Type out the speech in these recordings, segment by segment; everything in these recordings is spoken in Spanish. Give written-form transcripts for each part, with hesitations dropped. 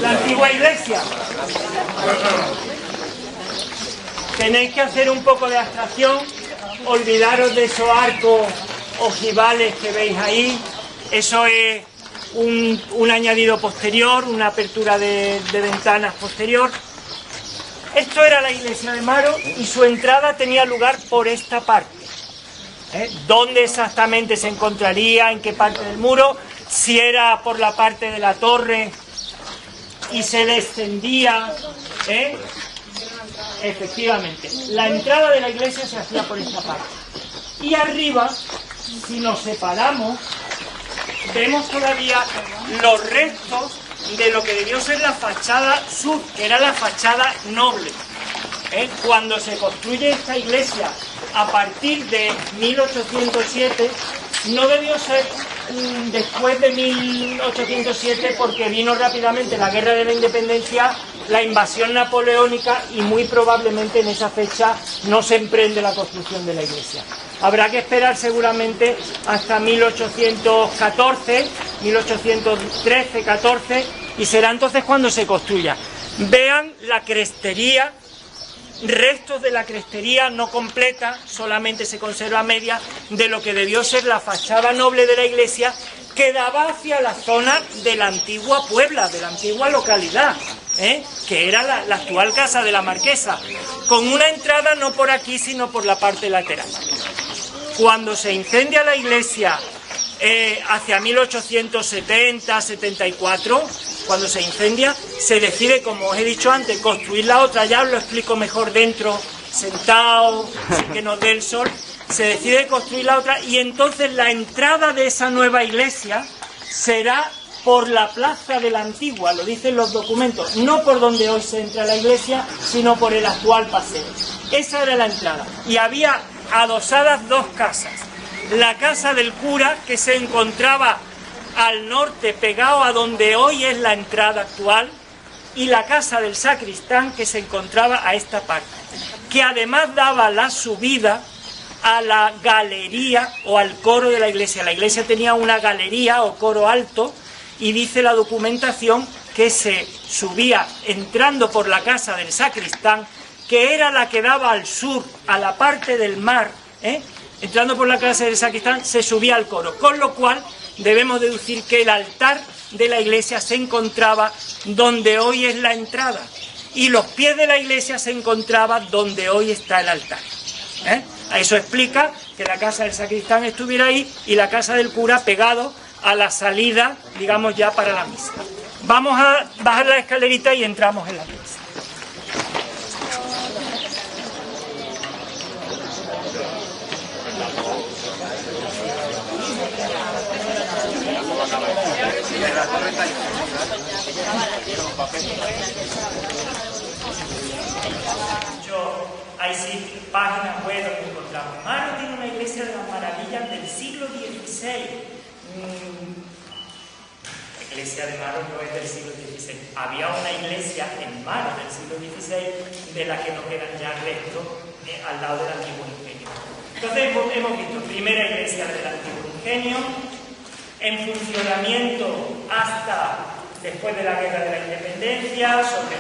la antigua iglesia. Tenéis que hacer un poco de abstracción, olvidaros de esos arcos ojivales que veis ahí. Eso es un añadido posterior, una apertura de ventanas posterior. Esto era la iglesia de Maro y su entrada tenía lugar por esta parte. ¿Dónde exactamente se encontraría? ¿En qué parte del muro? Si era por la parte de la torre y se descendía. Efectivamente, la entrada de la iglesia se hacía por esta parte. Y arriba, si nos separamos, vemos todavía los restos de lo que debió ser la fachada sur, que era la fachada noble. Cuando se construye esta iglesia a partir de 1807, no debió ser después de 1807 porque vino rápidamente la guerra de la independencia, la invasión napoleónica y muy probablemente en esa fecha no se emprende la construcción de la iglesia. Habrá que esperar seguramente hasta 1814, 1813-14 y será entonces cuando se construya. Vean la crestería, restos de la crestería no completa, solamente se conserva media, de lo que debió ser la fachada noble de la iglesia que daba hacia la zona de la antigua Puebla, de la antigua localidad, que era la actual casa de la marquesa, con una entrada no por aquí sino por la parte lateral. Cuando se incendia la iglesia hacia 1870-74, cuando se incendia, se decide, como os he dicho antes, construir la otra. Ya os lo explico mejor dentro, sentado, sin que nos dé el sol. Se decide construir la otra y entonces la entrada de esa nueva iglesia será por la plaza de la antigua, lo dicen los documentos, no por donde hoy se entra a la iglesia, sino por el actual paseo. Esa era la entrada. Y había adosadas dos casas. La casa del cura, que se encontraba al norte, pegado a donde hoy es la entrada actual, y la casa del sacristán, que se encontraba a esta parte, que además daba la subida a la galería o al coro de la iglesia. La iglesia tenía una galería o coro alto, y dice la documentación que se subía entrando por la casa del sacristán, que era la que daba al sur, a la parte del mar, entrando por la casa del sacristán se subía al coro, con lo cual debemos deducir que el altar de la iglesia se encontraba donde hoy es la entrada y los pies de la iglesia se encontraban donde hoy está el altar. Eso explica que la casa del sacristán estuviera ahí y la casa del cura pegado a la salida, digamos, ya para la misa. Vamos a bajar la escalerita y entramos en la iglesia. Hay páginas web donde encontramos. Maro tiene una iglesia de las maravillas del siglo XVI. La iglesia de Maro no es del siglo XVI. Había una iglesia en Maro del siglo XVI de la que no quedan ya restos al lado del antiguo ingenio. Entonces hemos visto primera iglesia del antiguo ingenio, en funcionamiento hasta después de la guerra de la independencia, sobre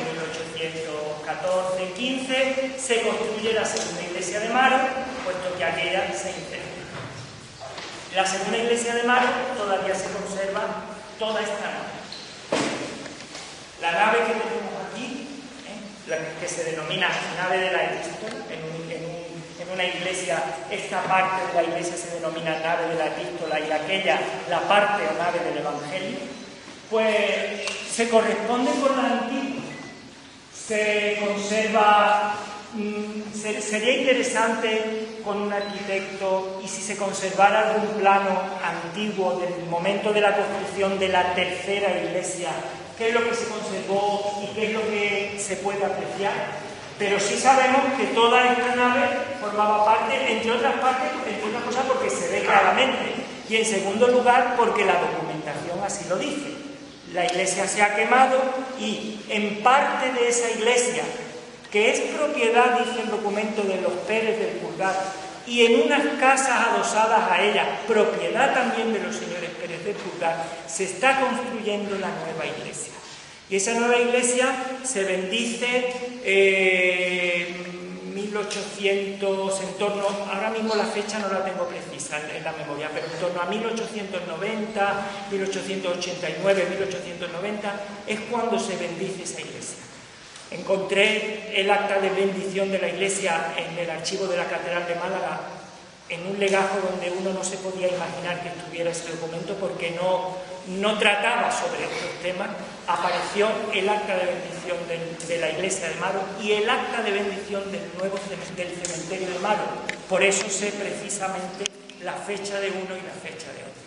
1814-15, se construye la segunda iglesia de Maro, puesto que aquella se incendia. La segunda iglesia de Maro todavía se conserva toda esta nave. La nave que tenemos aquí, la que se denomina nave de la epístola, en una iglesia, esta parte de la iglesia se denomina nave de la epístola y aquella, la parte o nave del evangelio, pues se corresponde con la antigua. Se conserva, sería interesante con un arquitecto y si se conservara algún plano antiguo del momento de la construcción de la tercera iglesia, qué es lo que se conservó y qué es lo que se puede apreciar. Pero sí sabemos que toda esta nave formaba parte, entre otras cosas porque se ve claramente, y en segundo lugar porque la documentación así lo dice. La iglesia se ha quemado y en parte de esa iglesia, que es propiedad, dice el documento, de los Pérez del Pulgar, y en unas casas adosadas a ella, propiedad también de los señores Pérez del Pulgar, se está construyendo la nueva iglesia. Y esa nueva iglesia se bendice 1800, en torno, ahora mismo la fecha no la tengo precisa en la memoria, pero en torno a 1890, 1889, 1890, es cuando se bendice esa iglesia. Encontré el acta de bendición de la iglesia en el archivo de la Catedral de Málaga, en un legajo donde uno no se podía imaginar que estuviera ese documento porque no trataba sobre estos temas. Apareció el acta de bendición de la iglesia de Maro y el acta de bendición del cementerio de Maro. Por eso sé precisamente la fecha de uno y la fecha de otro.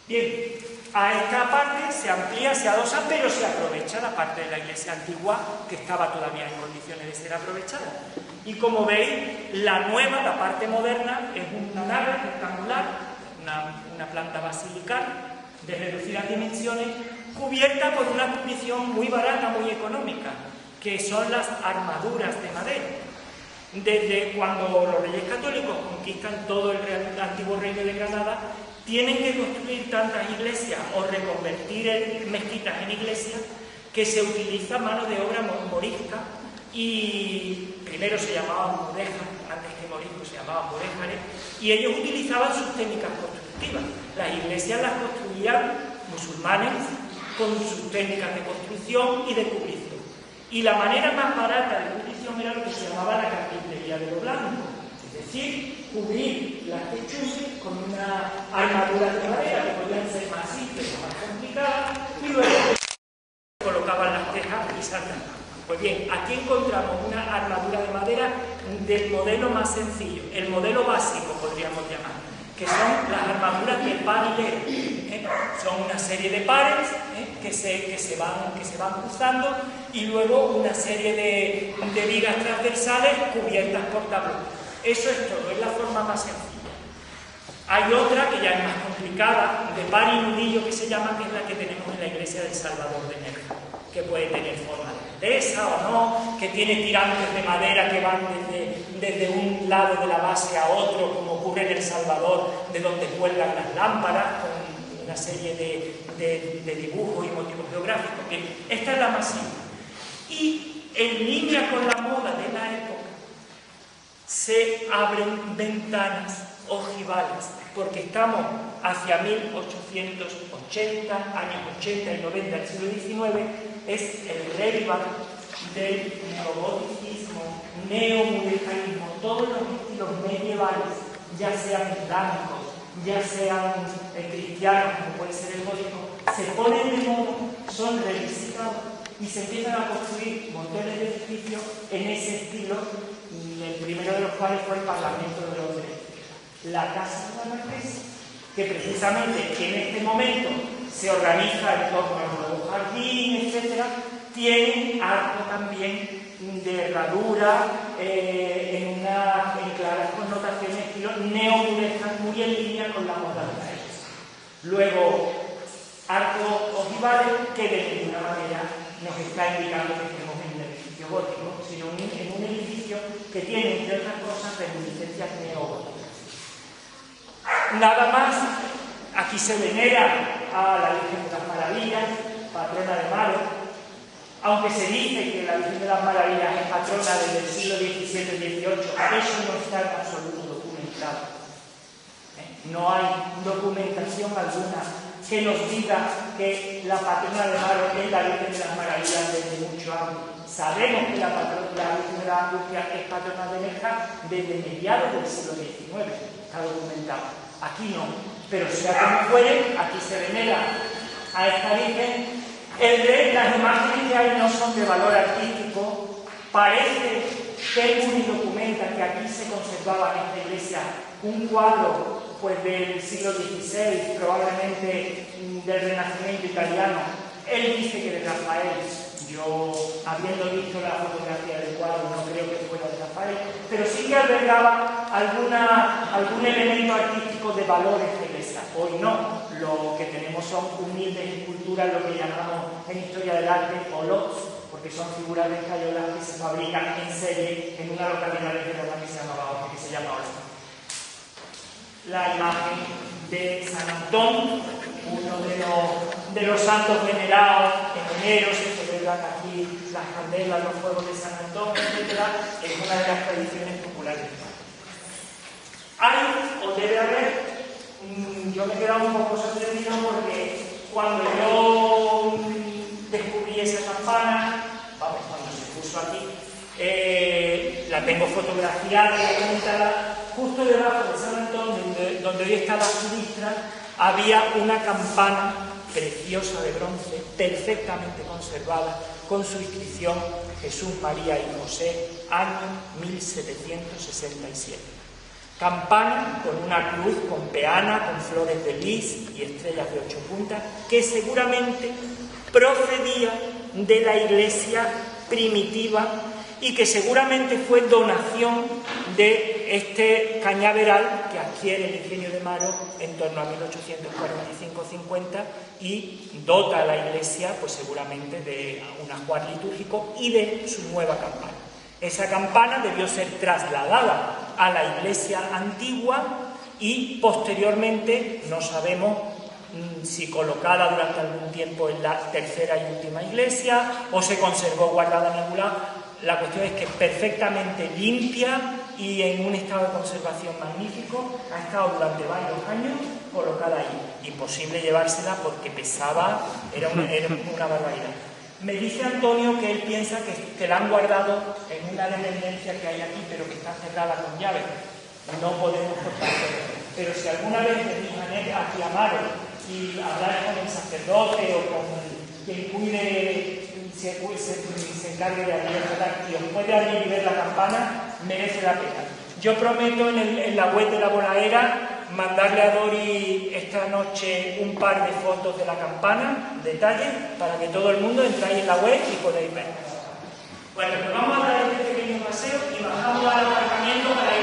Bien, a esta parte se amplía, se adosa, pero se aprovecha la parte de la iglesia antigua que estaba todavía en condiciones de ser aprovechada. Y como veis, la nueva, la parte moderna, es una nave rectangular, una planta basilical de reducidas dimensiones, cubierta por una fundición muy barata, muy económica, que son las armaduras de madera. Desde cuando los reyes católicos conquistan todo el antiguo reino de Granada, tienen que construir tantas iglesias o reconvertir mezquitas en iglesias que se utiliza mano de obra morisca, y primero se llamaban mudéjares, antes que moriscos se llamaban mudéjares, y ellos utilizaban sus técnicas constructivas. Las iglesias las construían musulmanes con sus técnicas de construcción y de cubrición. Y la manera más barata de cubrición era lo que se llamaba la carpintería de lo blanco, es decir, cubrir las techumbres con una armadura de madera que podían ser más simples o más complicadas, y luego colocaban las tejas y saltaban. Pues bien, aquí encontramos una armadura de madera del modelo más sencillo, el modelo básico podríamos llamar, que son las armaduras de par hilero. Son una serie de pares que se van cruzando, y luego una serie de vigas transversales cubiertas por tablón. Eso es todo, es la forma más sencilla. Hay otra que ya es más complicada, de par y nudillo, que se llama, que es la que tenemos en la iglesia del Salvador de Nerja, que puede tener forma de grandeza o no, que tiene tirantes de madera que van desde un lado de la base a otro, como ocurre en El Salvador, de donde cuelgan las lámparas, con una serie de dibujos y motivos geográficos. Bien, esta es la más simple. Y en línea con la moda de la época, se abren ventanas ojivales, porque estamos hacia 1880, años 80 y 90 del siglo XIX, es el revival del neogoticismo, neomudéjarismo, todos los estilos medievales, ya sean islámicos, ya sean cristianos, como puede ser el gótico, se ponen de moda, son revisitados y se empiezan a construir montones de edificios en ese estilo, y el primero de los cuales fue el Parlamento de Londres, la Casa de la Marquesa, que precisamente en este momento se organiza en torno al nuevo jardín, etc., tiene arco también de herradura en claras connotaciones estilo neomudéjar, muy en línea con la moda de la época. Luego, arcos ojivales que de ninguna manera nos está indicando que estemos en un edificio gótico, sino en un edificio que tiene, entre otras cosas, reminiscencias neogóticas. Nada más, aquí se venera a la Virgen de las Maravillas, patrona de Maro, aunque se dice que la Virgen de las Maravillas es patrona desde el siglo XVII y XVIII, eso no está en absoluto documentado. No hay documentación alguna que nos diga que la patrona de Maro es la Virgen de las Maravillas desde mucho antes. Sabemos que la Virgen de la Angustia es patrona de Nerja desde mediados del siglo XIX, está documentado. Aquí no, pero sea como fuere, aquí se venera a esta Virgen. Las imágenes que hay no son de valor artístico. Parece que Muri documenta que aquí se conservaba en esta iglesia un cuadro pues, del siglo XVI, probablemente del Renacimiento italiano. Él dice que de Rafael. Yo, habiendo visto la fotografía del cuadro, no creo que fuera de Rafael, pero sí que albergaba algún elemento artístico de valor en esta iglesia. Hoy no, lo que tenemos son humildes esculturas, lo que llamamos en historia del arte holots, porque son figuras de escayolas que se fabrican en serie en una localidad de Gerona que se llama Olza. La imagen de San Antón, uno de los santos venerados en enero, se celebran aquí las candelas, los fuegos de San Antonio, etc. Es una de las tradiciones populares. Hay, o debe haber, yo me he quedado un poco sorprendido porque cuando yo descubrí esa campana, vamos, cuando se puso aquí, la tengo fotografiada y documentada, justo debajo de San Antonio, donde hoy está la Silistra, había una campana preciosa de bronce, perfectamente conservada, con su inscripción Jesús, María y José, año 1767. Campana con una cruz, con peana, con flores de lis y estrellas de 8 puntas, que seguramente procedía de la iglesia primitiva y que seguramente fue donación de este cañaveral que adquiere el ingenio de Maro en torno a 1845-50 y dota a la iglesia, pues seguramente, de un ajuar litúrgico y de su nueva campana. Esa campana debió ser trasladada a la iglesia antigua y posteriormente, no sabemos si colocada durante algún tiempo en la tercera y última iglesia o se conservó guardada en algún lado. La cuestión es que es perfectamente limpia y en un estado de conservación magnífico. Ha estado durante varios años colocada ahí. Imposible llevársela porque pesaba, era una barbaridad. Me dice Antonio que él piensa que la han guardado en una dependencia que hay aquí, pero que está cerrada con llave. No podemos cortarlo. Pero si alguna vez venís aquí a Maro y habláis con el sacerdote o con quien cuide, se encargue de abrir y os puede abrir y ver la campana, merece la pena. Yo prometo en la web de la Volaera mandarle a Dori esta noche un par de fotos de la campana, detalles, para que todo el mundo entráis en la web y podéis ver. Bueno, pues vamos a dar este pequeño paseo y bajamos al aparcamiento para